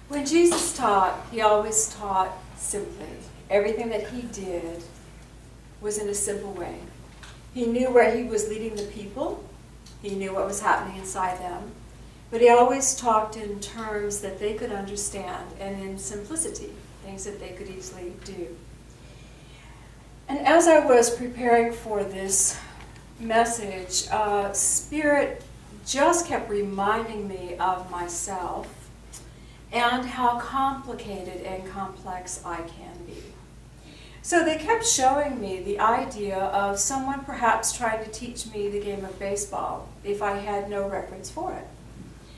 When Jesus taught, he always taught simply. Everything that he did was in a simple way. He knew where he was leading the people. He knew what was happening inside them. But he always talked in terms that they could understand and in simplicity, things that they could easily do. And as I was preparing for this message, Spirit just kept reminding me of myself and how complicated and complex I can be. So they kept showing me the idea of someone perhaps trying to teach me the game of baseball if I had no reference for it,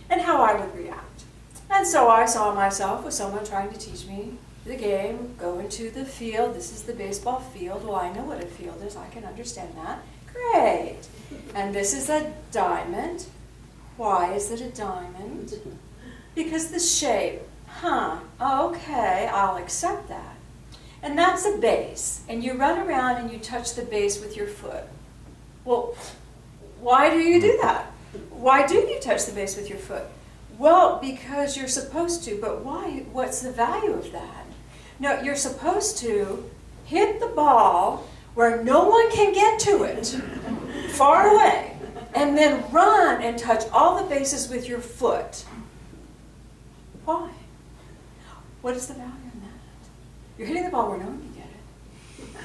and how I would react. And so I saw myself with someone trying to teach me the game, go into the field. This is the baseball field. Well, I know what a field is. I can understand that. Great. And this is a diamond. Why is it a diamond? Because the shape. Okay, I'll accept that. And that's a base. And you run around and you touch the base with your foot. Well, why do you do that? Why do you touch the base with your foot? Well, because you're supposed to, but why? What's the value of that? No, you're supposed to hit the ball where no one can get to it, far away, and then run and touch all the bases with your foot. Why? What is the value in that? You're hitting the ball where no one can get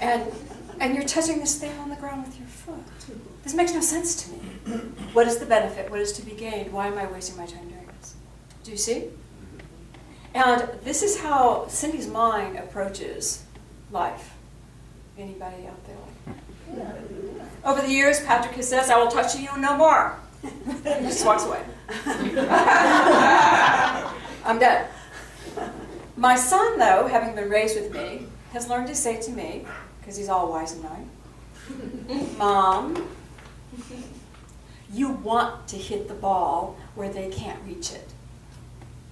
it. And you're touching this thing on the ground with your foot. This makes no sense to me. What is the benefit? What is to be gained? Why am I wasting my time doing this? Do you see? And this is how Cindy's mind approaches life. Anybody out there like that? Yeah. Over the years, Patrick has said, I will touch you no more. He just walks away. I'm done. My son, though, having been raised with me, has learned to say to me, because he's all wise and knowing, Mom, you want to hit the ball where they can't reach it.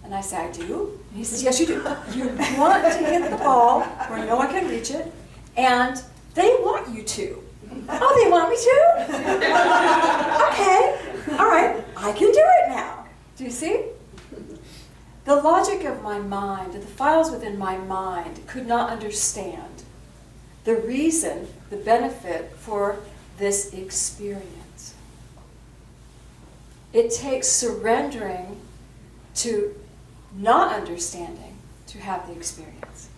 And I say, I do? And he says, yes, you do. You want to hit the ball where no one can reach it, and they want you to. Oh, they want me to? Okay, all right, I can do it now. Do you see? The logic of my mind, the files within my mind could not understand the reason, the benefit for this experience. It takes surrendering to not understanding to have the experience.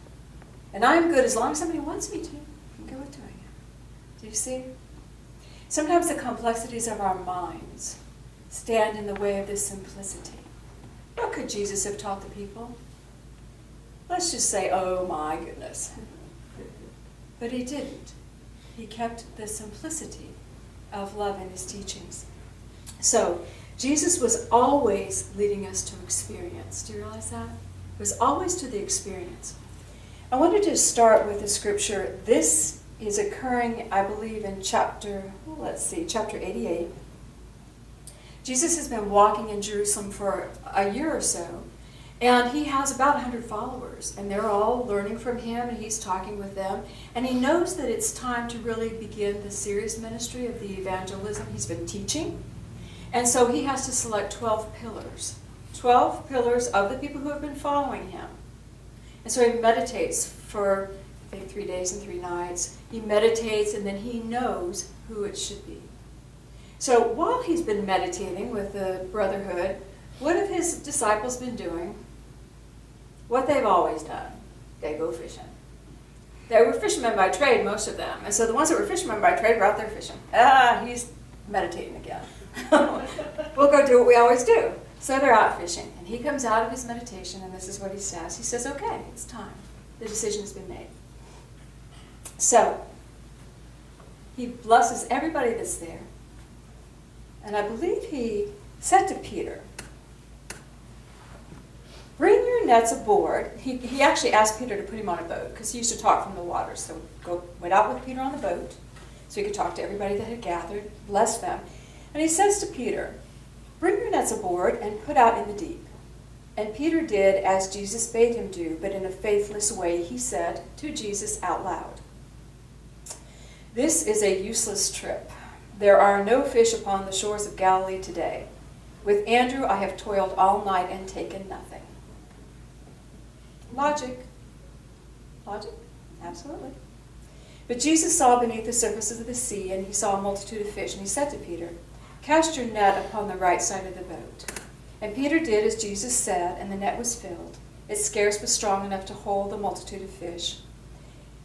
And I'm good as long as somebody wants me to. I'm good with doing it. Do you see? Sometimes the complexities of our minds stand in the way of this simplicity. What could Jesus have taught the people? Let's just say, oh my goodness. But he didn't. He kept the simplicity of love in his teachings. So, Jesus was always leading us to experience. Do you realize that? It was always to the experience. I wanted to start with a scripture. This is occurring, I believe, in chapter 88. Jesus has been walking in Jerusalem for a year or so, and he has about 100 followers, and they're all learning from him, and he's talking with them, and he knows that it's time to really begin the serious ministry of the evangelism he's been teaching. And so he has to select 12 pillars. 12 pillars of the people who have been following him. And so he meditates for, I think, 3 days and 3 nights. He meditates, and then he knows who it should be. So while he's been meditating with the brotherhood, what have his disciples been doing? What they've always done. They go fishing. They were fishermen by trade, most of them. And so the ones that were fishermen by trade were out there fishing. He's meditating again. We'll go do what we always do. So they're out fishing. And he comes out of his meditation, and this is what he says. He says, okay, it's time. The decision has been made. So he blesses everybody that's there. And I believe he said to Peter, bring your nets aboard. He actually asked Peter to put him on a boat, because he used to talk from the water. So went out with Peter on the boat, so he could talk to everybody that had gathered, bless them. And he says to Peter, bring your nets aboard and put out in the deep. And Peter did as Jesus bade him do, but in a faithless way he said to Jesus out loud, this is a useless trip. There are no fish upon the shores of Galilee today. With Andrew I have toiled all night and taken nothing. Logic. Logic? Absolutely. But Jesus saw beneath the surface of the sea, and he saw a multitude of fish, and he said to Peter, "Cast your net upon the right side of the boat." And Peter did as Jesus said, and the net was filled. It scarce was strong enough to hold the multitude of fish.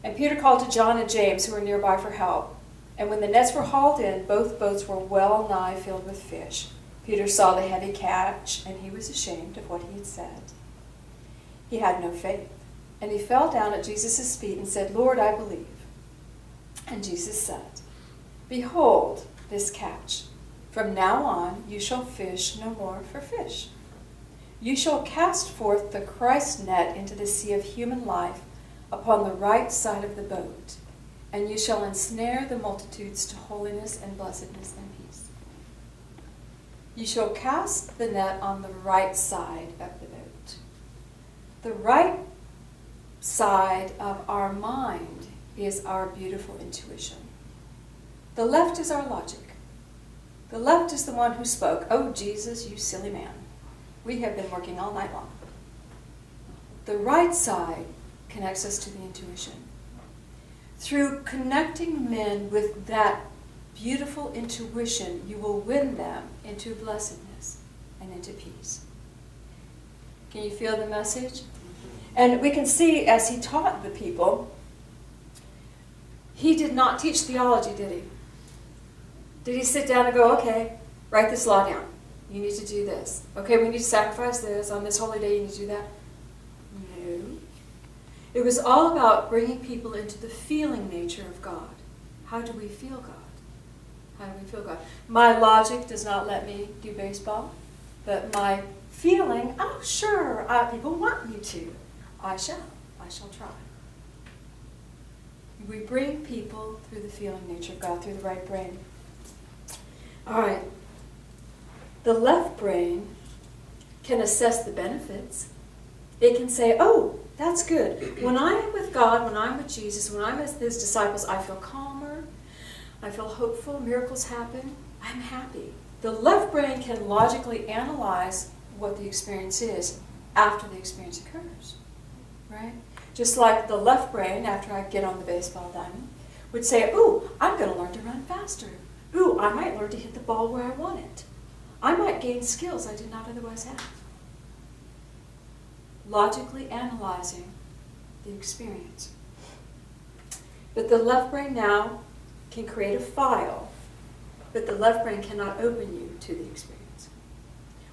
And Peter called to John and James, who were nearby, for help. And when the nets were hauled in, both boats were well nigh filled with fish. Peter saw the heavy catch, and he was ashamed of what he had said. He had no faith. And he fell down at Jesus' feet and said, "Lord, I believe." And Jesus said, "Behold this catch. From now on you shall fish no more for fish. You shall cast forth the Christ net into the sea of human life upon the right side of the boat, and you shall ensnare the multitudes to holiness and blessedness and peace." You shall cast the net on the right side of the boat. The right side of our mind is our beautiful intuition. The left is our logic. The left is the one who spoke, "Oh, Jesus, you silly man. We have been working all night long." The right side connects us to the intuition. Through connecting men with that beautiful intuition, you will win them into blessedness and into peace. Can you feel the message? And we can see as he taught the people, he did not teach theology, did he? Did he sit down and go, "Okay, write this law down. You need to do this. Okay, we need to sacrifice this. On this holy day, you need to do that"? No. It was all about bringing people into the feeling nature of God. How do we feel God? How do we feel God? My logic does not let me do baseball, but my feeling, "Oh, sure, people want me to. I shall try." We bring people through the feeling nature of God, through the right brain. All right. The left brain can assess the benefits. It can say, "Oh, that's good. When I am with God, when I'm with Jesus, when I'm with his disciples, I feel calmer. I feel hopeful. Miracles happen. I'm happy." The left brain can logically analyze what the experience is after the experience occurs. Right? Just like the left brain, after I get on the baseball diamond, would say, "Ooh, I'm going to learn to run faster. Ooh, I might learn to hit the ball where I want it. I might gain skills I did not otherwise have." Logically analyzing the experience. But the left brain now can create a file, but the left brain cannot open you to the experience.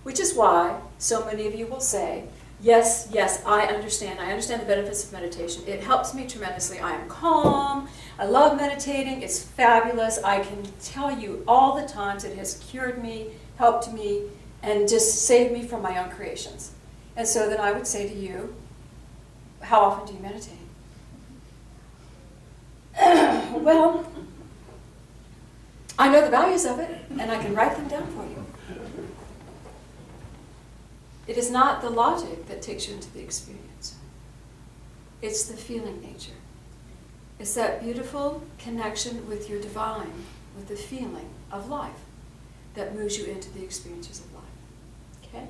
Which is why so many of you will say, yes, I understand the benefits of meditation. It helps me tremendously. I am calm. I love meditating. It's fabulous. I can tell you all the times it has cured me, helped me, and just saved me from my own creations. And so then I would say to you, how often do you meditate? Well, I know the values of it, and I can write them down for you. It is not the logic that takes you into the experience. It's the feeling nature. It's that beautiful connection with your divine, with the feeling of life that moves you into the experiences of life. Okay?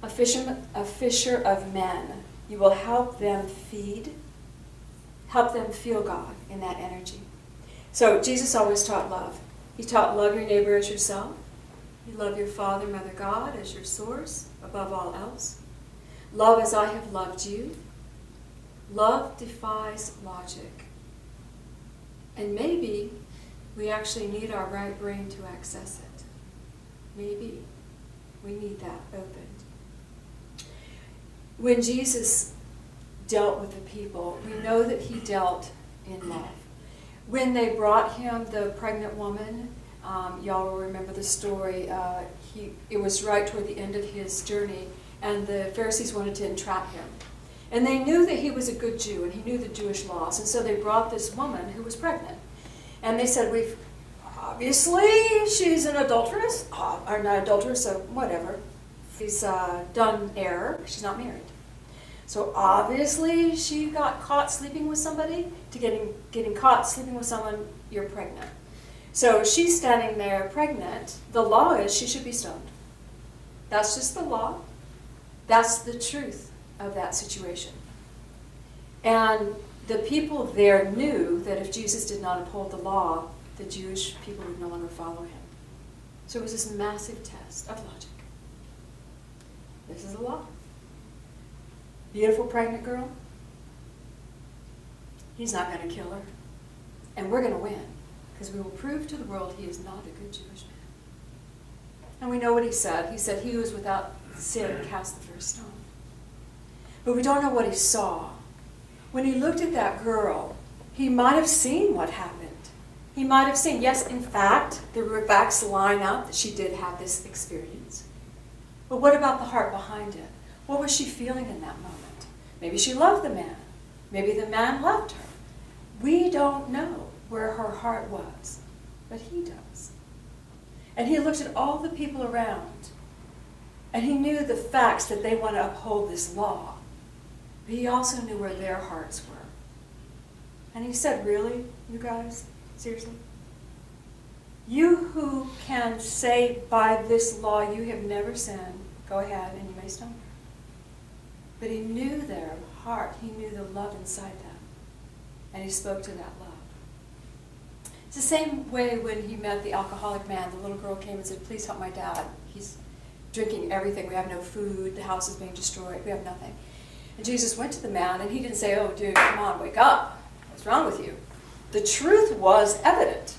A fisher of men. You will help them feel God in that energy. So Jesus always taught love. He taught love your neighbor as yourself. You love your Father, Mother God as your source above all else. Love as I have loved you. Love defies logic. And maybe we actually need our right brain to access it. Maybe we need that opened. When Jesus dealt with the people, we know that he dealt in love. When they brought him the pregnant woman, y'all will remember the story. It was right toward the end of his journey, and the Pharisees wanted to entrap him. And they knew that he was a good Jew, and he knew the Jewish laws. And so they brought this woman who was pregnant. And they said, obviously, she's an adulteress, or not adulteress, so whatever. She's done error. She's not married. So obviously, she got caught sleeping with somebody. To getting caught sleeping with someone, you're pregnant. So she's standing there pregnant. The law is she should be stoned. That's just the law. That's the truth. of that situation. And the people there knew that if Jesus did not uphold the law, the Jewish people would no longer follow him. So it was this massive test of logic. This is the law. Beautiful pregnant girl. He's not going to kill her. And we're going to win, because we will prove to the world he is not a good Jewish man. And we know what he said. He said, "He who is without sin cast the first stone." But we don't know what he saw. When he looked at that girl, he might have seen what happened. He might have seen, yes, in fact, the facts line up that she did have this experience. But what about the heart behind it? What was she feeling in that moment? Maybe she loved the man. Maybe the man loved her. We don't know where her heart was, but he does. And he looked at all the people around, and he knew the facts that they want to uphold this law. But he also knew where their hearts were. And he said, "Really, you guys? Seriously? You who can say by this law you have never sinned, go ahead and you may stone her." But he knew their heart. He knew the love inside them. And he spoke to that love. It's the same way when he met the alcoholic man. The little girl came and said, "Please help my dad. He's drinking everything. We have no food. The house is being destroyed. We have nothing." And Jesus went to the man, and he didn't say, "Oh, dude, come on, wake up. What's wrong with you?" The truth was evident.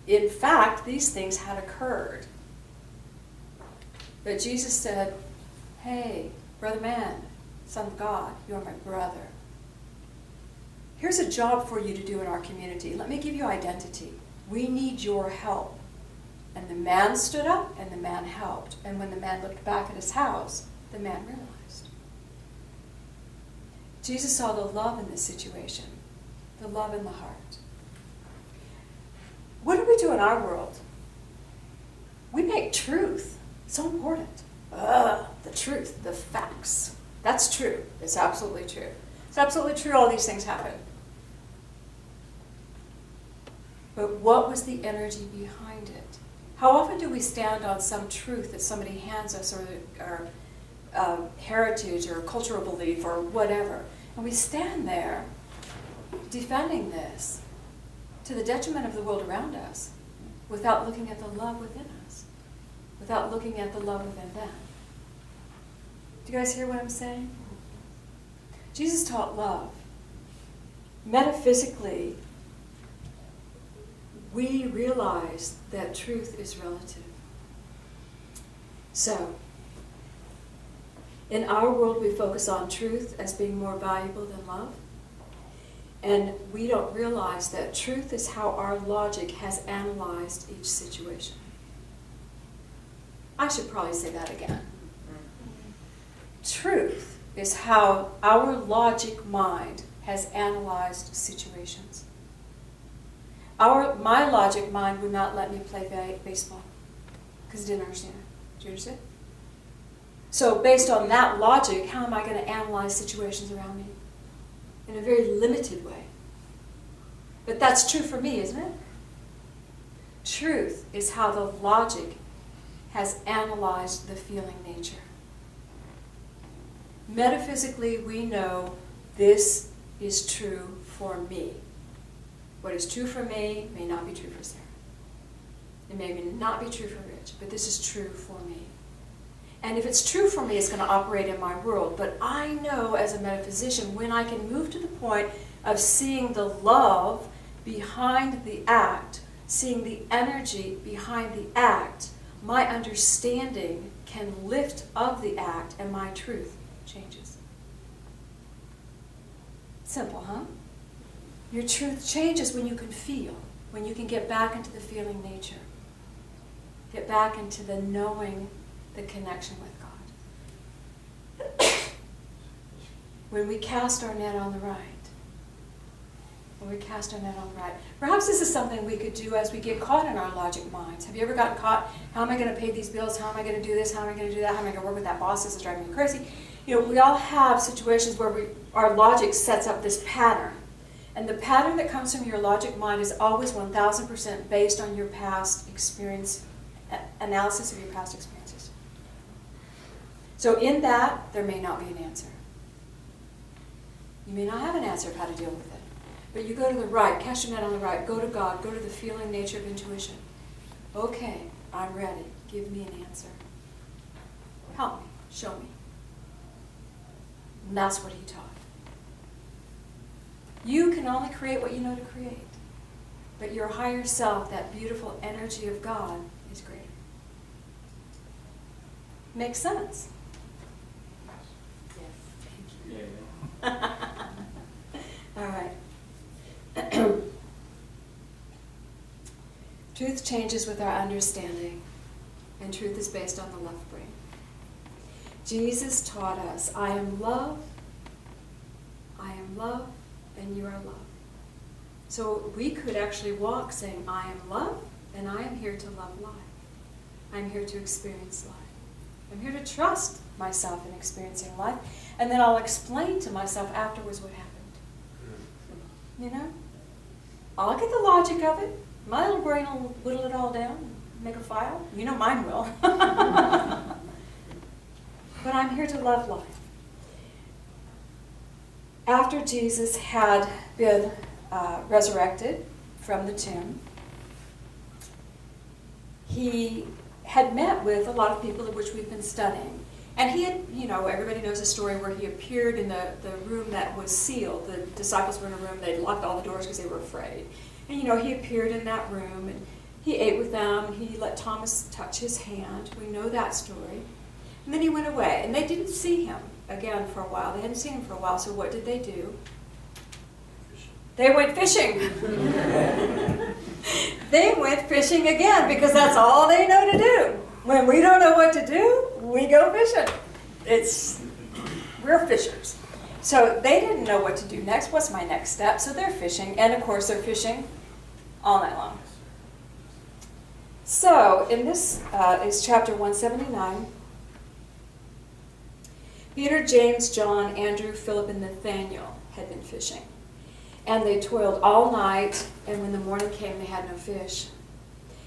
In fact, these things had occurred. But Jesus said, "Hey, brother man, son of God, you are my brother. Here's a job for you to do in our community. Let me give you identity. We need your help." And the man stood up, and the man helped. And when the man looked back at his house, the man realized. Jesus saw the love in this situation, the love in the heart. What do we do in our world? We make truth so important. The truth, the facts. That's true. It's absolutely true. It's absolutely true all these things happen. But what was the energy behind it? How often do we stand on some truth that somebody hands us, or heritage or cultural belief or whatever, and we stand there defending this to the detriment of the world around us without looking at the love within us, without looking at the love within them? Do you guys hear what I'm saying? Jesus taught love. Metaphysically, we realize that truth is relative. So, in our world, we focus on truth as being more valuable than love. And we don't realize that truth is how our logic has analyzed each situation. I should probably say that again. Truth is how our logic mind has analyzed situations. My logic mind would not let me play baseball because it didn't understand it. Do you understand? So based on that logic, how am I going to analyze situations around me? In a very limited way. But that's true for me, isn't it? Truth is how the logic has analyzed the feeling nature. Metaphysically, we know this is true for me. What is true for me may not be true for Sarah. It may not be true for Rich, but this is true for me. And if it's true for me, it's going to operate in my world. But I know as a metaphysician, when I can move to the point of seeing the love behind the act, seeing the energy behind the act, my understanding can lift of the act and my truth changes. Simple, huh? Your truth changes when you can feel, when you can get back into the feeling nature. Get back into the knowing, the connection with God. When we cast our net on the right. When we cast our net on the right. Perhaps this is something we could do as we get caught in our logic minds. Have you ever gotten caught? How am I going to pay these bills? How am I going to do this? How am I going to do that? How am I going to work with that boss? This is driving me crazy. You know, we all have situations where our logic sets up this pattern. And the pattern that comes from your logic mind is always 1,000% based on your past experience, analysis of your past experiences. So in that, there may not be an answer. You may not have an answer of how to deal with it. But you go to the right, cast your net on the right, go to God, go to the feeling nature of intuition. Okay, I'm ready. Give me an answer. Help me, show me. And that's what he taught. You can only create what you know to create. But your higher self, that beautiful energy of God, is greater. Makes sense? Yes. Thank you. All right. Truth changes with our understanding, and truth is based on the left brain. Jesus taught us, I am love, and you are love. So we could actually walk saying, I am love, and I am here to love life. I'm here to experience life. I'm here to trust myself in experiencing life, and then I'll explain to myself afterwards what happened. You know? I'll get the logic of it. My little brain will whittle it all down, make a file. You know mine will. But I'm here to love life. After Jesus had been resurrected from the tomb, he had met with a lot of people, which we've been studying. And he had, everybody knows the story where he appeared in the room that was sealed. The disciples were in a room, they locked all the doors because they were afraid. And, he appeared in that room, and he ate with them. He let Thomas touch his hand. We know that story. And then he went away, and they didn't see him again for a while. They hadn't seen him for a while, so what did they do? They went fishing. They went fishing again, because that's all they know to do. When we don't know what to do, we go fishing. We're fishers. So they didn't know what to do next. What's my next step? So they're fishing, and of course they're fishing all night long. So in this is chapter 179. Peter, James, John, Andrew, Philip, and Nathaniel had been fishing. And they toiled all night, and when the morning came, they had no fish.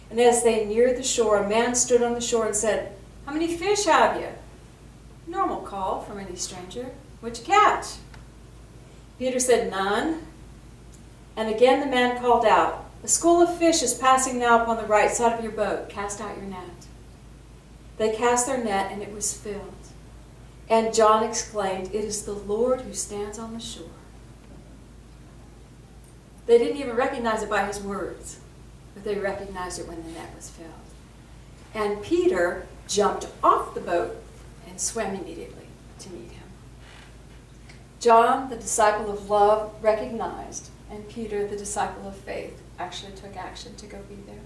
And as they neared the shore, a man stood on the shore and said, "How many fish have you?" Normal call from any stranger. "What'd you catch?" Peter said, "None." And again the man called out, "A school of fish is passing now upon the right side of your boat. Cast out your net." They cast their net, and it was filled. And John exclaimed, "It is the Lord who stands on the shore." They didn't even recognize it by his words, but they recognized it when the net was filled. And Peter jumped off the boat and swam immediately to meet him. John, the disciple of love, recognized, and Peter, the disciple of faith, actually took action to go be there.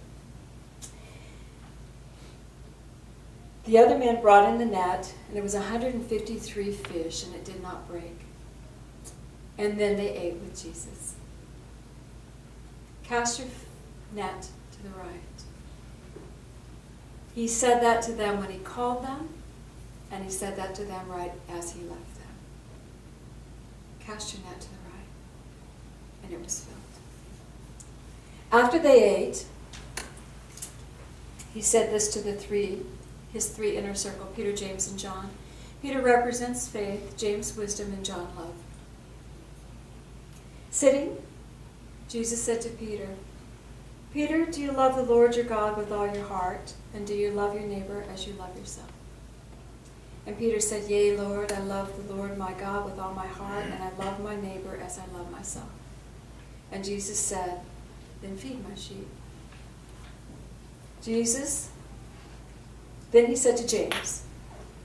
The other men brought in the net, and there was 153 fish, and it did not break. And then they ate with Jesus. Cast your net to the right. He said that to them when he called them, and he said that to them right as he left them. Cast your net to the right. And it was filled. After they ate, he said this to his three inner circle, Peter, James, and John. Peter represents faith, James wisdom, and John love. Sitting, Jesus said to Peter, "Peter, do you love the Lord your God with all your heart? And do you love your neighbor as you love yourself?" And Peter said, "Yea, Lord, I love the Lord my God with all my heart, and I love my neighbor as I love myself." And Jesus said, "Then feed my sheep." Then he said to James,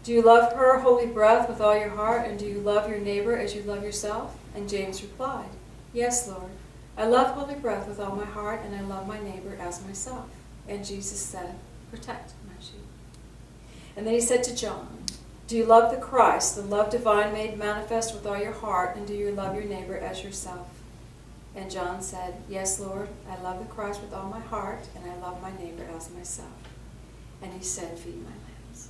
"Do you love her holy breath with all your heart, and do you love your neighbor as you love yourself?" And James replied, "Yes, Lord. I love holy breath with all my heart, and I love my neighbor as myself." And Jesus said, "Protect my sheep." And then he said to John, "Do you love the Christ, the love divine made manifest with all your heart, and do you love your neighbor as yourself?" And John said, "Yes, Lord, I love the Christ with all my heart, and I love my neighbor as myself." And he said, "Feed my lambs."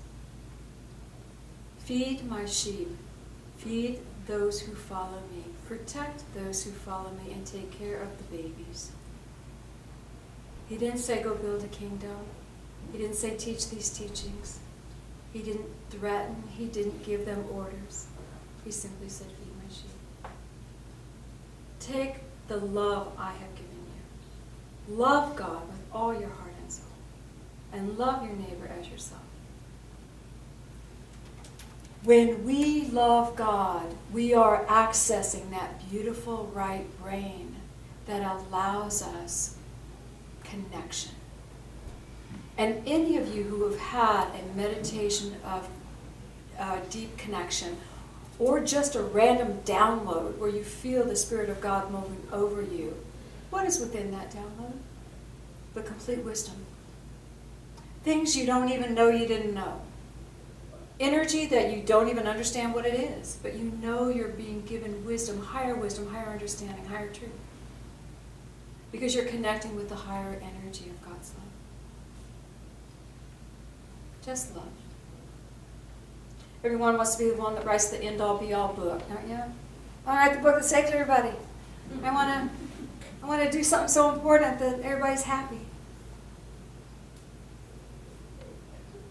Feed my sheep. Feed those who follow me. Protect those who follow me, and take care of the babies. He didn't say go build a kingdom. He didn't say teach these teachings. He didn't threaten. He didn't give them orders. He simply said, feed my sheep. Take the love I have given you. Love God with all your heart and soul. And love your neighbor as yourself. When we love God, we are accessing that beautiful right brain that allows us connection. And any of you who have had a meditation of deep connection, or just a random download where you feel the Spirit of God moving over you, what is within that download? The complete wisdom. Things you don't even know you didn't know. Energy that you don't even understand what it is, but you know you're being given wisdom, higher understanding, higher truth. Because you're connecting with the higher energy of God's love. Just love. Everyone wants to be the one that writes the end-all, be-all book, don't you? I write the book that saves everybody. I want to do something so important that everybody's happy.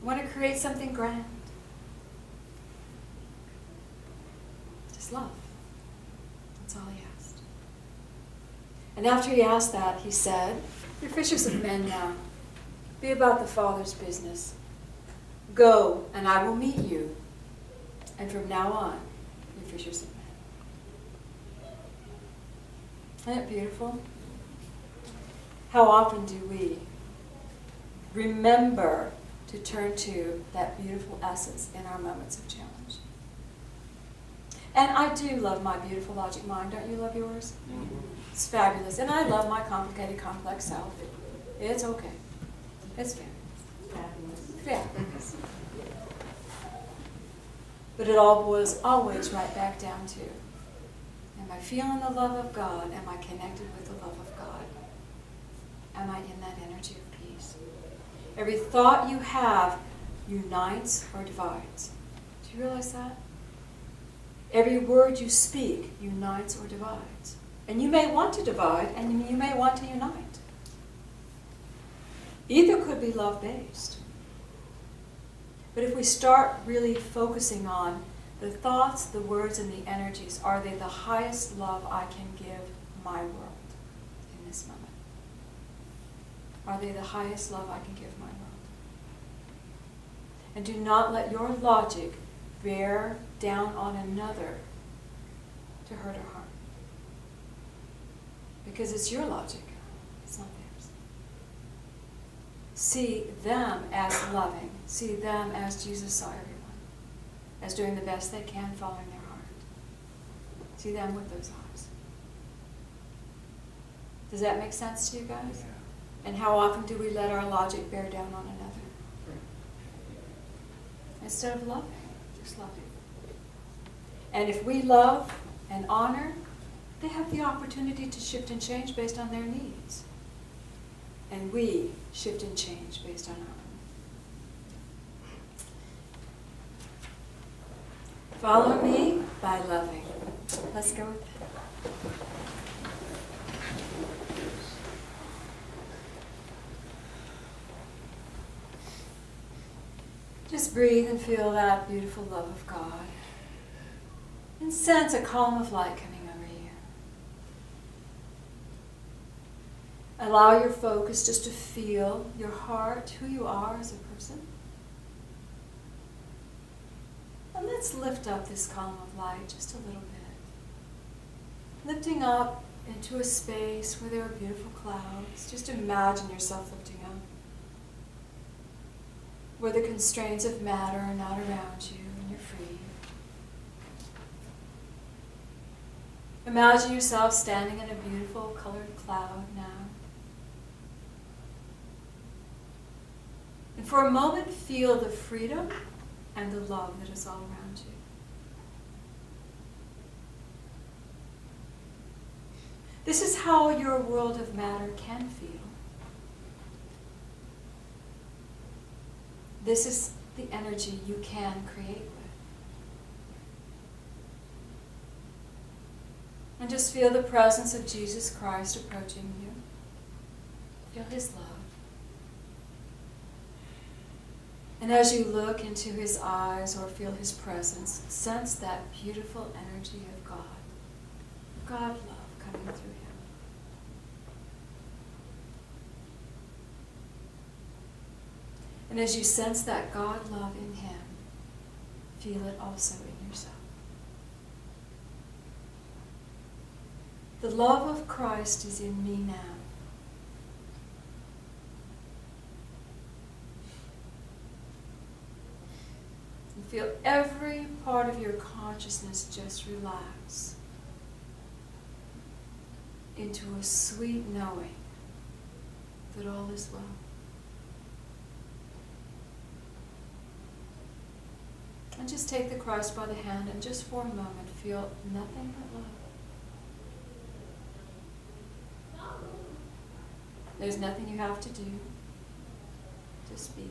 I want to create something grand. Just love. That's all he asked. And after he asked that, he said, "You're fishers of men now. Be about the Father's business. Go, and I will meet you. And from now on, you're fishers of men." Isn't it beautiful? How often do we remember to turn to that beautiful essence in our moments of challenge? And I do love my beautiful logic mind. Don't you love yours? Mm-hmm. It's fabulous. And I love my complicated, complex self. It's okay. It's fabulous. Fabulous. But it all boils always right back down to, am I feeling the love of God? Am I connected with the love of God? Am I in that energy of peace? Every thought you have unites or divides. Do you realize that? Every word you speak unites or divides. And you may want to divide, and you may want to unite. Either could be love-based. But if we start really focusing on the thoughts, the words, and the energies, are they the highest love I can give my world in this moment? Are they the highest love I can give my world? And do not let your logic bear down on another to hurt or harm. Because it's your logic, it's not theirs. See them as loving. See them as Jesus saw everyone. As doing the best they can, following their heart. See them with those eyes. Does that make sense to you guys? Yeah. And how often do we let our logic bear down on another? Instead of loving, just loving. And if we love and honor, they have the opportunity to shift and change based on their needs. And we shift and change based on our own. Follow me by loving. Let's go with that. Just breathe and feel that beautiful love of God. And sense a column of light coming over you. Allow your focus just to feel your heart, who you are as a person. And let's lift up this column of light just a little bit. Lifting up into a space where there are beautiful clouds. Just imagine yourself lifting up. Where the constraints of matter are not around you and you're free. Imagine yourself standing in a beautiful colored cloud now. And for a moment, feel the freedom and the love that is all around you. This is how your world of matter can feel. This is the energy you can create with. And just feel the presence of Jesus Christ approaching you. Feel his love. And as you look into his eyes or feel his presence, sense that beautiful energy of God. God love coming through him. And as you sense that God love in him, feel it also in yourself. The love of Christ is in me now. And feel every part of your consciousness just relax into a sweet knowing that all is well. And just take the Christ by the hand and just for a moment feel nothing but love. There's nothing you have to do. Just be.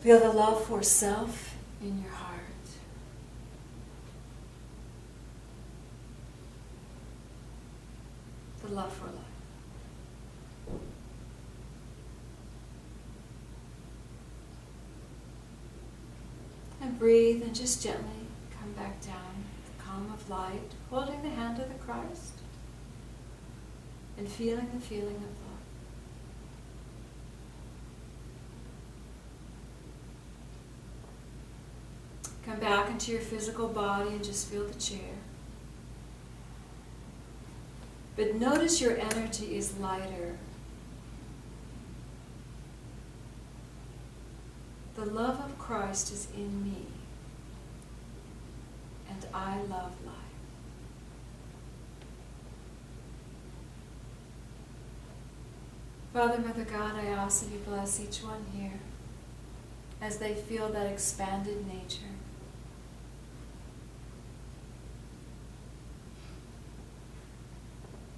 Feel the love for self in your heart. The love for life. And breathe and just gently come back down, the calm of light, holding the hand of the Christ and feeling the feeling of love. Come back into your physical body and just feel the chair. But notice your energy is lighter. The love of Christ is in me, and I love life. Father, Mother God, I ask that you bless each one here as they feel that expanded nature.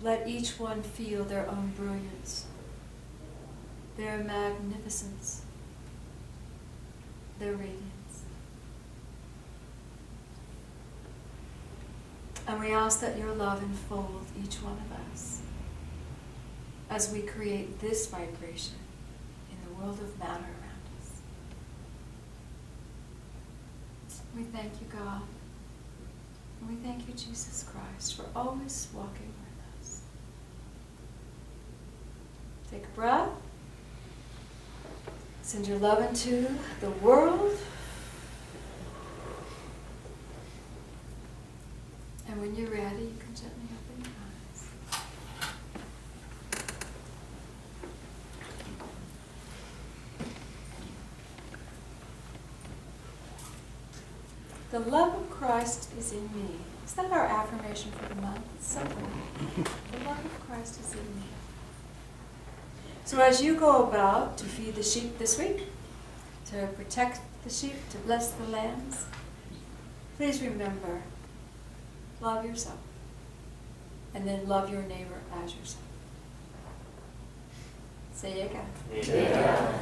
Let each one feel their own brilliance, their magnificence, their radiance. And we ask that your love enfold each one of us as we create this vibration in the world of matter around us. We thank you, God. And we thank you, Jesus Christ, for always walking with us. Take a breath. Send your love into the world. And when you're ready, you can gently open your eyes. The love of Christ is in me. Is that our affirmation for the month? It's so good. The love of Christ is in me. So as you go about to feed the sheep this week, to protect the sheep, to bless the lambs, please remember, love yourself, and then love your neighbor as yourself. Say it again. Yeah.